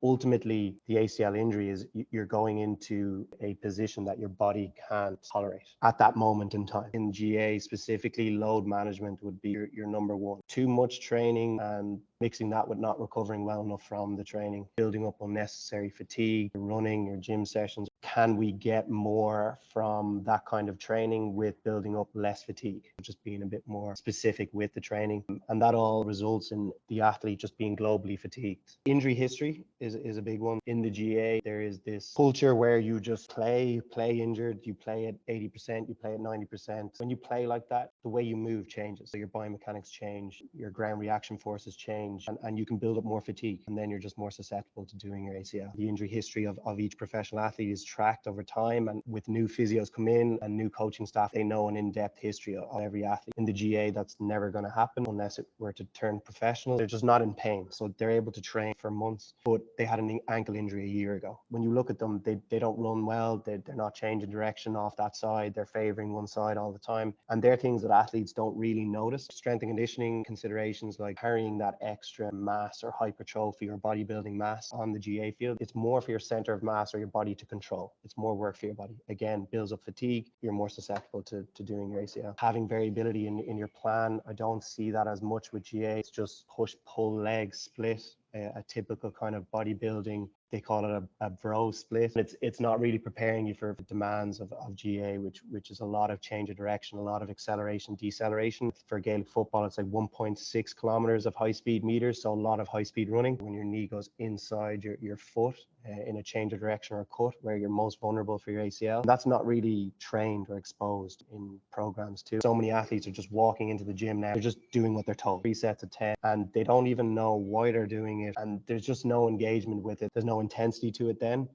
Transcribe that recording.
Ultimately, the ACL injury is you're going into a position that your body can't tolerate at that moment in time. In GA specifically, load management would be your number one. Too much training and mixing that with not recovering well enough from the training, building up unnecessary fatigue, running, your gym sessions. Can we get more from that kind of training with building up less fatigue? Just being a bit more specific with the training. And that all results in the athlete just being globally fatigued. Injury history is a big one. In the GA, there is this culture where you just play injured, you play at 80%, you play at 90%. When you play like that, the way you move changes. So your biomechanics change, your ground reaction forces change, and you can build up more fatigue. And then you're just more susceptible to doing your ACL. The injury history of each professional athlete is tracked over time, and with new physios come in and new coaching staff, they know an in-depth history of every athlete. In the GA, that's never going to happen unless it were to turn professional. They're just not in pain, so they're able to train for months, but they had an ankle injury a year ago. When you look at them, they don't run well, they're not changing direction off that side, they're favoring one side all the time, and they're things that athletes don't really notice. Strength and conditioning considerations like carrying that extra mass or hypertrophy or bodybuilding mass on the GA field, it's more for your center of mass or your body to control. It's more work for your body. Again, builds up fatigue, you're more susceptible to doing your ACL. Having variability in your plan, I don't see that as much with GA. It's just push, pull, leg, split, a typical kind of bodybuilding. They call it a bro split. It's not really preparing you for the demands of GA, which is a lot of change of direction, a lot of acceleration, deceleration. For Gaelic football, it's like 1.6 kilometers of high speed meters, so a lot of high speed running. When your knee goes inside your foot in a change of direction or a cut, where you're most vulnerable for your ACL, that's not really trained or exposed in programs too. So many athletes are just walking into the gym now, they're just doing what they're told, 3 sets of 10, and they don't even know why they're doing it, and there's just no engagement with it. There's no intensity to it then.